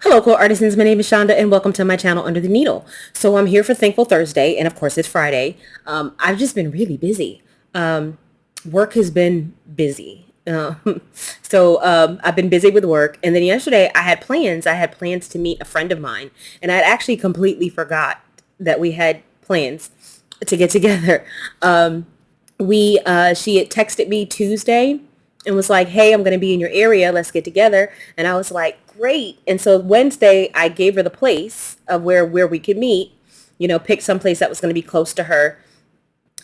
Hello, cool artisans. My name is Shonda, and welcome to my channel Under the Needle. So I'm here for Thankful Thursday, and of course it's Friday. I've just been really busy. Work has been busy. I've been busy with work, and then yesterday I had plans. I had plans to meet a friend of mine, and I had actually completely forgot that we had plans to get together. We She had texted me Tuesday and was like, "Hey, I'm going to be in your area. Let's get together." And I was like, "Great." And so Wednesday, I gave her the place of where we could meet. Pick some place that was going to be close to her,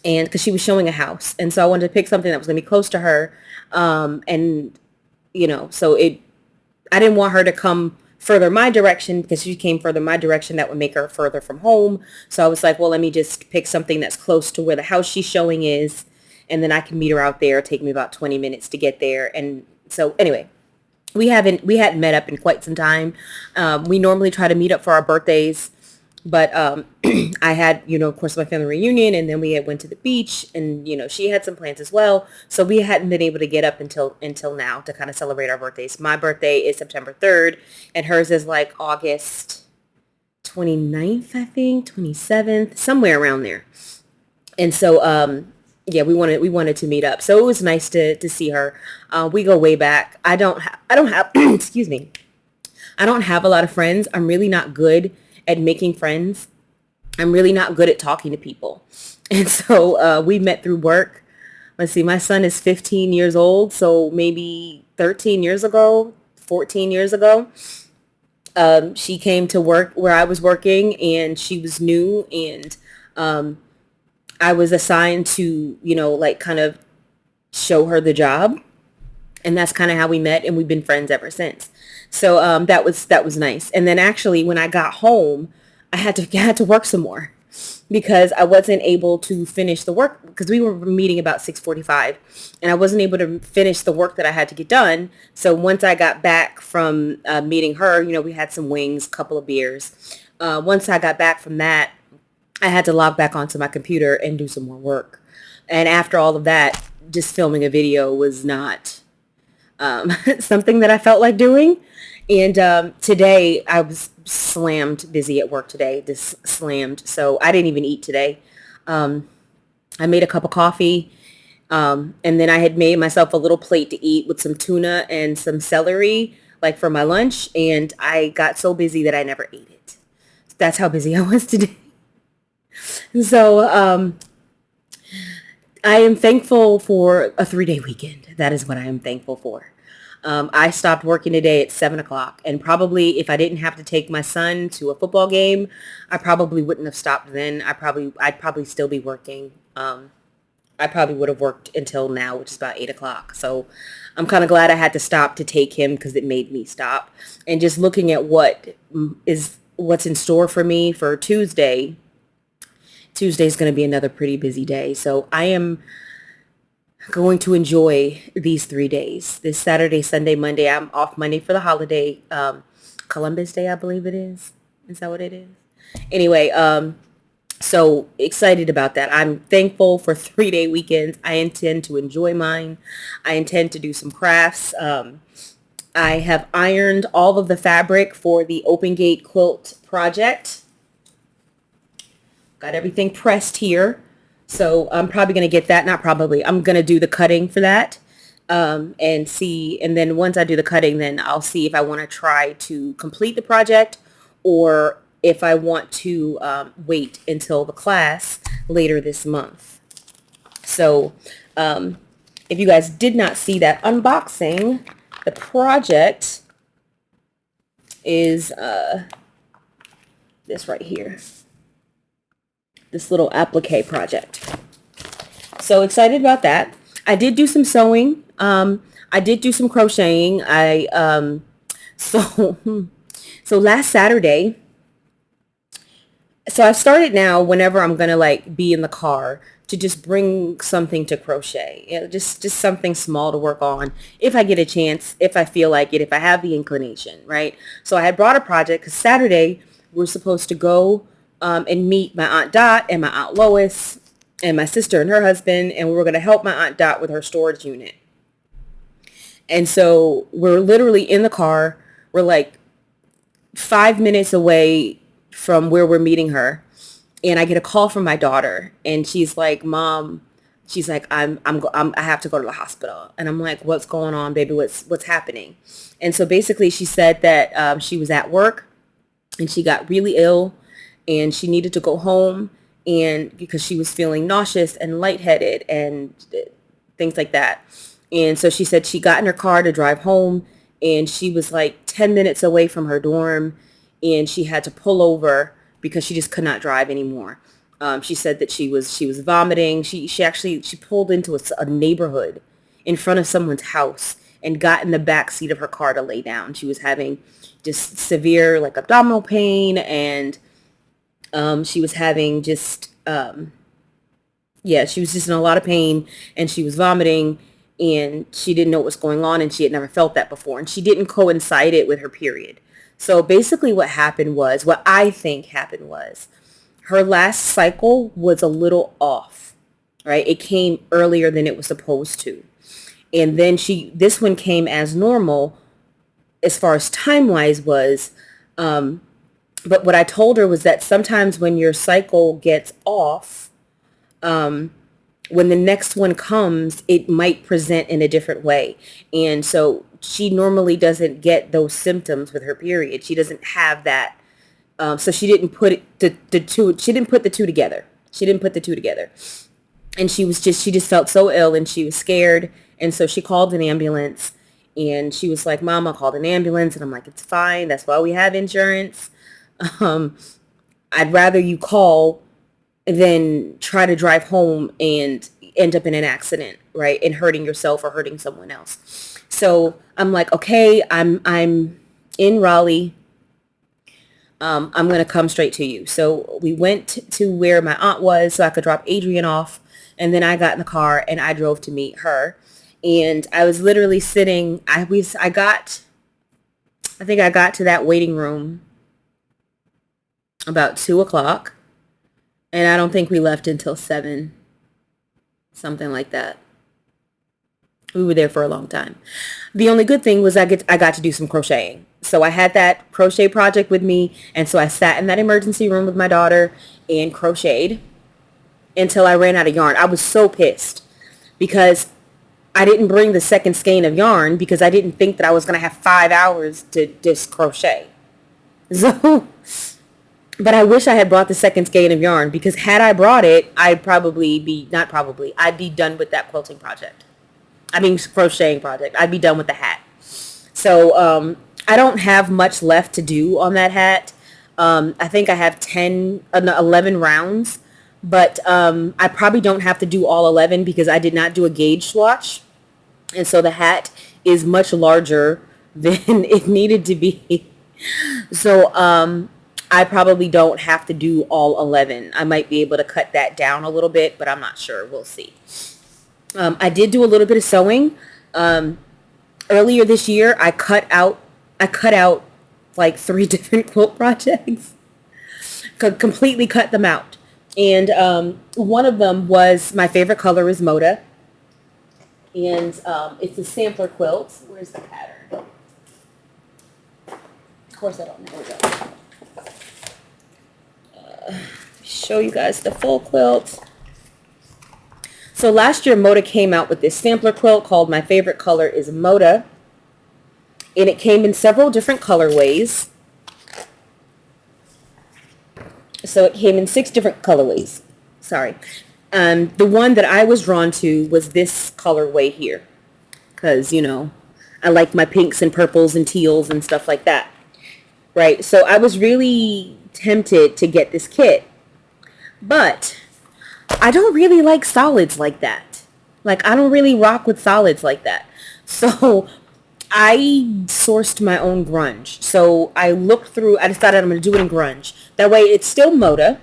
and because she was showing a house, and so I wanted to pick something that was going to be close to her. And so it I didn't want her to come further my direction because she came further my direction that would make her further from home. So I was like, well, let me just pick something that's close to where the house she's showing is, and then I can meet her out there. It'll take me about 20 minutes to get there. And so anyway, we hadn't met up in quite some time. We normally try to meet up for our birthdays, but I had, of course, my family reunion, and then we had went to the beach, and she had some plans as well. So we hadn't been able to get up until now to kind of celebrate our birthdays. My birthday is September 3rd, and hers is like August 29th, I think, 27th, somewhere around there. And so yeah, we wanted to meet up. So it was nice to see her. We go way back. I don't have excuse me. I don't have a lot of friends. I'm really not good at making friends. I'm really not good at talking to people. And so we met through work. Let's see, my son is 15 years old, so maybe 13 years ago, 14 years ago, she came to work where I was working, and she was new, and I was assigned to, like kind of show her the job, and that's kind of how we met, and we've been friends ever since. So that was nice. And then actually, when I got home, I had to work some more because I wasn't able to finish the work because we were meeting about 6:45, and I wasn't able to finish the work that I had to get done. So once I got back from meeting her, we had some wings, a couple of beers. Once I got back from that, I had to log back onto my computer and do some more work. And after all of that, just filming a video was not something that I felt like doing. And today I was slammed busy at work today, just slammed. So I didn't even eat today. I made a cup of coffee. And then I had made myself a little plate to eat with some tuna and some celery, like for my lunch. And I got so busy that I never ate it. That's how busy I was today. So I am thankful for a 3-day weekend. That is what I am thankful for. I stopped working today at 7 o'clock, and probably if I didn't have to take my son to a football game, I probably wouldn't have stopped then. I'd probably still be working. I probably would have worked until now, which is about 8 o'clock. So I'm kind of glad I had to stop to take him because it made me stop. And just looking at what's in store for me for Tuesday. Tuesday is going to be another pretty busy day. So I am going to enjoy these 3 days. This Saturday, Sunday, Monday. I'm off Monday for the holiday. Columbus Day, I believe it is. Is that what it is? Anyway, so excited about that. I'm thankful for 3-day weekends. I intend to enjoy mine. I intend to do some crafts. I have ironed all of the fabric for the Open Gate quilt project. Got everything pressed here. So I'm probably going to get that. Not probably. I'm going to do the cutting for that and see. And then once I do the cutting, then I'll see if I want to try to complete the project or if I want to wait until the class later this month. So if you guys did not see that unboxing, the project is this right here. This little applique project. So excited about that. I did do some sewing. I did do some crocheting. So so last Saturday, so I've started now whenever I'm gonna like be in the car to just bring something to crochet. Just something small to work on if I get a chance, if I feel like it, if I have the inclination, right? So I had brought a project because Saturday we're supposed to go and meet my Aunt Dot and my Aunt Lois and my sister and her husband, and we were going to help my Aunt Dot with her storage unit. And so we're literally in the car. We're like 5 minutes away from where we're meeting her, and I get a call from my daughter, and she's like, "Mom," she's like, I have to go to the hospital," and I'm like, "What's going on, baby? What's happening?" And so basically, she said that she was at work and she got really ill, and she needed to go home, and because she was feeling nauseous and lightheaded and things like that. And so she said she got in her car to drive home, and she was like 10 minutes away from her dorm, and she had to pull over because she just could not drive anymore. She said that she was vomiting. She pulled into a neighborhood in front of someone's house and got in the back seat of her car to lay down. She was having just severe like abdominal pain, and she was having just yeah, she was just in a lot of pain, and she was vomiting, and she didn't know what was going on, and she had never felt that before, and she didn't coincide it with her period. So basically what I think happened was her last cycle was a little off, right? It came earlier than it was supposed to. And then this one came as normal as far as time-wise was, but what I told her was that sometimes when your cycle gets off, when the next one comes, it might present in a different way. And so she normally doesn't get those symptoms with her period. She doesn't have that. So she didn't put the two. She didn't put the two together. She didn't put the two together. And she just felt so ill, and she was scared. And so she called an ambulance, and she was like, "Mom, I called an ambulance." And I'm like, "It's fine. That's why we have insurance. Um, I'd rather you call than try to drive home and end up in an accident, right? And hurting yourself or hurting someone else." So I'm like, "Okay, I'm in Raleigh. I'm going to come straight to you." So we went to where my aunt was so I could drop Adrian off. And then I got in the car and I drove to meet her. And I was literally sitting, I think I got to that waiting room about 2 o'clock. And I don't think we left until 7, something like that. We were there for a long time. The only good thing was I got to do some crocheting. So I had that crochet project with me, and so I sat in that emergency room with my daughter and crocheted until I ran out of yarn. I was so pissed because I didn't bring the second skein of yarn because I didn't think that I was going to have 5 hours to just crochet. So, but I wish I had brought the second skein of yarn, because had I brought it, I'd be done with that quilting project. I mean, crocheting project. I'd be done with the hat. So, I don't have much left to do on that hat. I think I have 11 rounds, but I probably don't have to do all 11 because I did not do a gauge swatch. And so the hat is much larger than it needed to be. So I probably don't have to do all 11. I might be able to cut that down a little bit, but I'm not sure. We'll see. I did do a little bit of sewing. Earlier this year, I cut out like 3 different quilt projects. Completely cut them out. And one of them was, my favorite color is Moda. And it's a sampler quilt. Where's the pattern? Of course I don't know where it goes. Show you guys the full quilt. So last year, Moda came out with this sampler quilt called My Favorite Color is Moda. And it came in several different colorways. So it came in 6 different colorways. Sorry. The one that I was drawn to was this colorway here. Because, I like my pinks and purples and teals and stuff like that. Right? So I was really tempted to get this kit. But I don't really like solids like that. Like, I don't really rock with solids like that. So I sourced my own grunge. So I decided I'm going to do it in grunge. That way it's still Moda,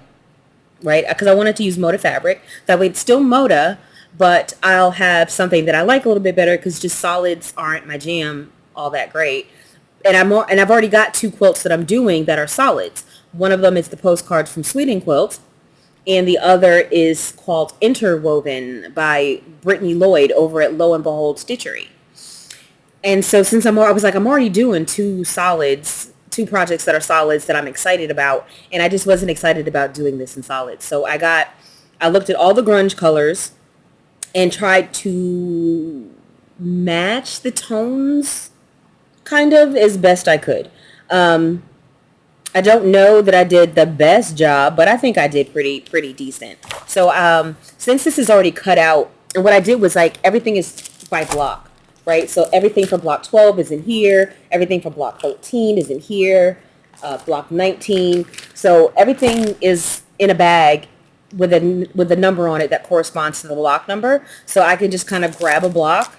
right? Because I wanted to use Moda fabric. That way it's still Moda, but I'll have something that I like a little bit better, because just solids aren't my jam all that great. And I've already got 2 quilts that I'm doing that are solids. One of them is the postcards from Sweden Quilt, and the other is called Interwoven by Brittany Lloyd over at Lo and Behold Stitchery. And so since I'm already doing 2 two projects that are solids that I'm excited about, and I just wasn't excited about doing this in solids. So I looked at all the grunge colors and tried to match the tones kind of as best I could. I don't know that I did the best job, but I think I did pretty decent. So since this is already cut out, and what I did was like everything is by block, right? So everything from block 12 is in here. Everything from block 13 is in here. Block 19. So everything is in a bag with a number on it that corresponds to the block number. So I can just kind of grab a block,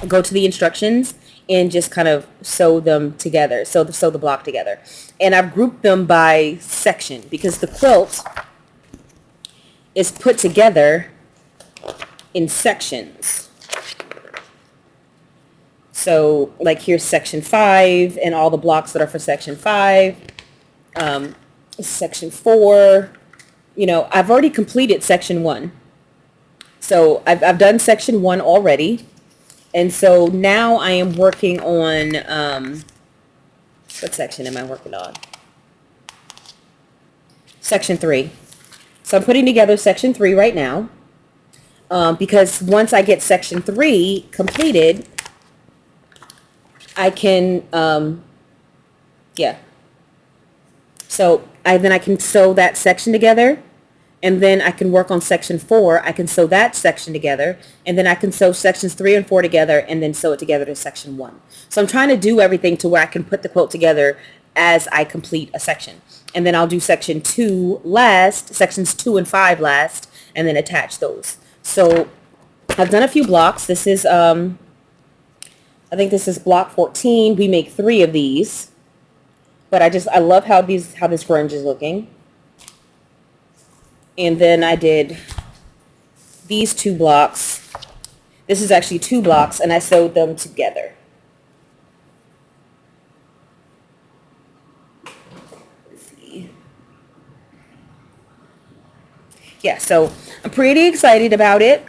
go to the instructions, and just kind of sew them together, sew the block together. And I've grouped them by section because the quilt is put together in sections. So like here's section 5 and all the blocks that are for section 5. Section 4, you know, I've already completed section 1. So I've done section 1 already. And so now I am working on, what section am I working on? Section 3. So I'm putting together section 3 right now, because once I get section 3 completed, I can, yeah. So then I can sew that section together. And then I can work on section 4. I can sew that section together. And then I can sew sections 3 and 4 together and then sew it together to section 1. So I'm trying to do everything to where I can put the quilt together as I complete a section. And then I'll do section 2 last, sections 2 and 5 last, and then attach those. So I've done a few blocks. This is, I think this is block 14. We make 3 of these. But I love how this grunge is looking. And then I did these 2 blocks. This is actually 2 blocks, and I sewed them together. Let's see. Yeah, so I'm pretty excited about it.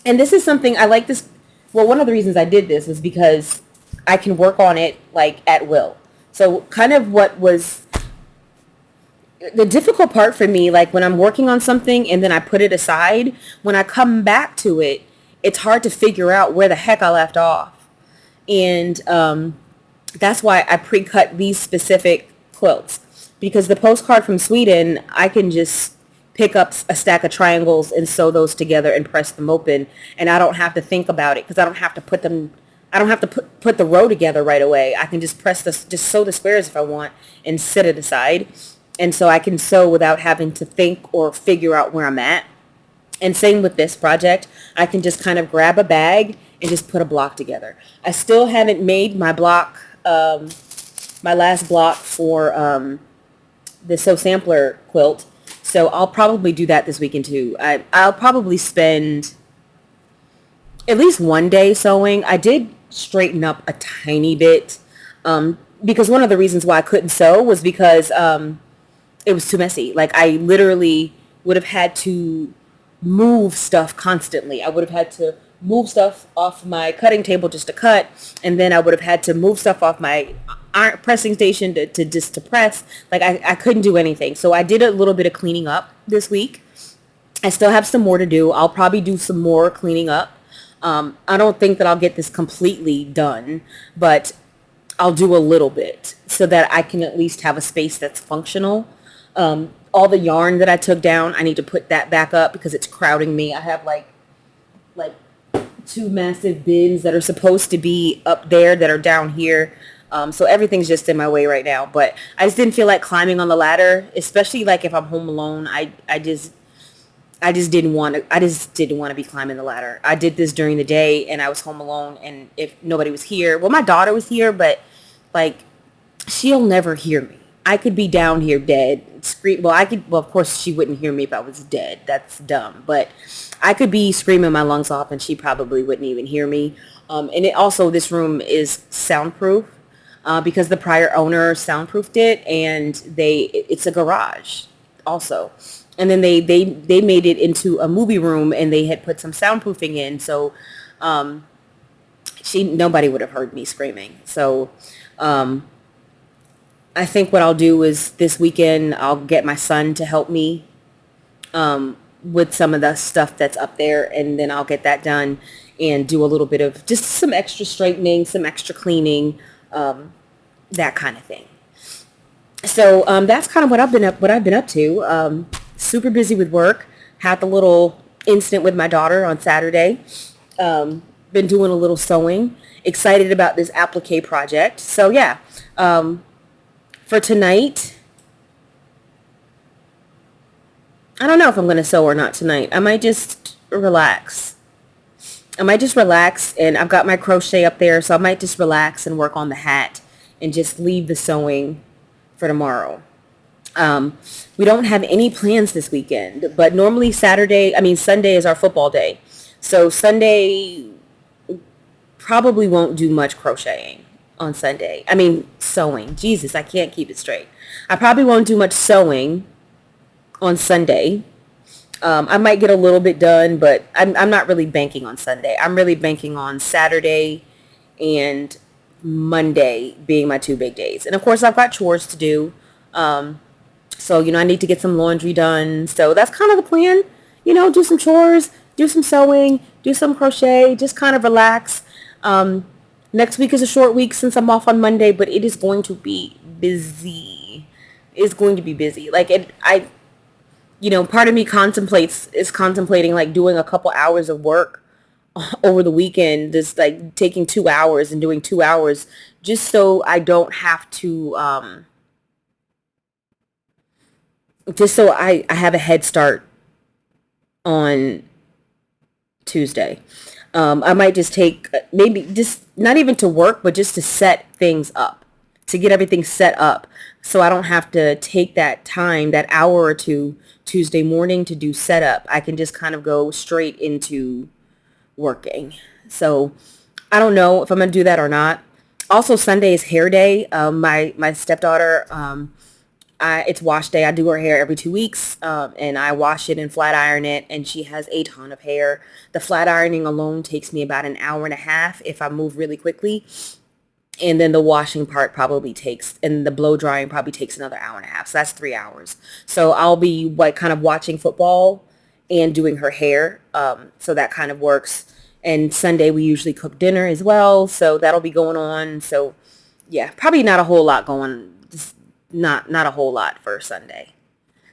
And this is something I like this. Well, one of the reasons I did this was because I can work on it like at will. So kind of what was the difficult part for me, like when I'm working on something and then I put it aside, when I come back to it, it's hard to figure out where the heck I left off. And that's why I pre-cut these specific quilts, because the postcard from Sweden, I can just pick up a stack of triangles and sew those together and press them open, and I don't have to think about it because I don't have to put the row together right away. I can just just sew the squares if I want and set it aside. And so I can sew without having to think or figure out where I'm at. And same with this project. I can just kind of grab a bag and just put a block together. I still haven't made my block, my last block for the Sew Sampler quilt. So I'll probably do that this weekend too. I'll probably spend at least one day sewing. I did straighten up a tiny bit because one of the reasons why I couldn't sew was because it was too messy. Like I literally would have had to move stuff constantly. I would have had to move stuff off my cutting table just to cut, and then I would have had to move stuff off my iron pressing station to press. Like I couldn't do anything. So I did a little bit of cleaning up this week. I still have some more to do. I'll probably do some more cleaning up. I don't think that I'll get this completely done, but I'll do a little bit so that I can at least have a space that's functional. All the yarn that I took down, I need to put that back up because it's crowding me. I have like 2 massive bins that are supposed to be up there that are down here. So everything's just in my way right now. But I just didn't feel like climbing on the ladder, especially like if I'm home alone. I just didn't want to be climbing the ladder. I did this during the day and I was home alone, and if nobody was here, well, my daughter was here, but like she'll never hear me. I could be down here dead, scream. Well, of course she wouldn't hear me if I was dead. That's dumb. But I could be screaming my lungs off and she probably wouldn't even hear me. And this room is soundproof because the prior owner soundproofed it, and it's a garage also. And then they made it into a movie room, and they had put some soundproofing in. So nobody would have heard me screaming. So I think what I'll do is this weekend I'll get my son to help me with some of the stuff that's up there, and then I'll get that done and do a little bit of just some extra straightening, some extra cleaning, that kind of thing. So that's kind of what I've been up to. Super busy with work. Had the little incident with my daughter on Saturday. Been doing a little sewing. Excited about this applique project. So yeah, for tonight, I don't know if I'm going to sew or not tonight. I might just relax. And I've got my crochet up there, so I might just relax and work on the hat and just leave the sewing for tomorrow. We don't have any plans this weekend, but normally Sunday is our football day. So Sunday probably won't do much crocheting on Sunday. Sewing. Jesus, I can't keep it straight. I probably won't do much sewing on Sunday. I might get a little bit done, but I'm not really banking on Sunday. I'm really banking on Saturday and Monday being my two big days. And of course, I've got chores to do. So, I need to get some laundry done. So that's kind of the plan. Do some chores, do some sewing, do some crochet, just kind of relax. Next week is a short week since I'm off on Monday, but it is going to be busy. It's going to be busy. Part of me contemplating like doing a couple hours of work over the weekend, just like taking 2 hours and doing 2 hours just so I don't have to, just so I have a head start on Tuesday. I might just take maybe just not even to work, but just to set things up, to get everything set up so I don't have to take that time, that hour or two Tuesday morning to do setup. I can just kind of go straight into working. So I don't know if I'm going to do that or not. Also, Sunday is hair day. My stepdaughter, it's wash day. I do her hair every 2 weeks, and I wash it and flat iron it, and she has a ton of hair. The flat ironing alone takes me about an hour and a half if I move really quickly. And then the washing part and the blow drying probably takes another hour and a half. So that's 3 hours. So I'll be kind of watching football and doing her hair. So that kind of works. And Sunday we usually cook dinner as well. So that'll be going on. So yeah, probably not a whole lot going. Just not a whole lot for Sunday.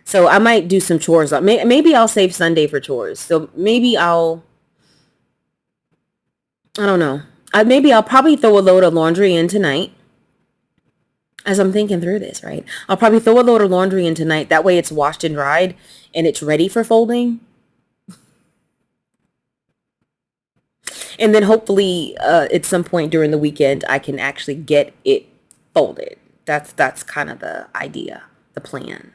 So I might do some chores. Maybe I'll save Sunday for chores. So maybe I don't know. Maybe I'll probably throw a load of laundry in tonight. As I'm thinking through this, right? I'll probably throw a load of laundry in tonight. That way it's washed and dried and it's ready for folding. And then hopefully at some point during the weekend, I can actually get it folded. That's kind of the idea, the plan.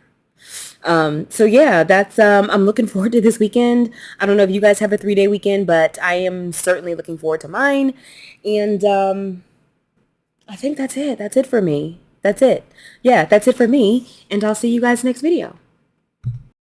So yeah, I'm looking forward to this weekend. I don't know if you guys have a 3-day weekend, but I am certainly looking forward to mine. And, I think that's it. That's it for me. That's it. Yeah, that's it for me. And I'll see you guys next video.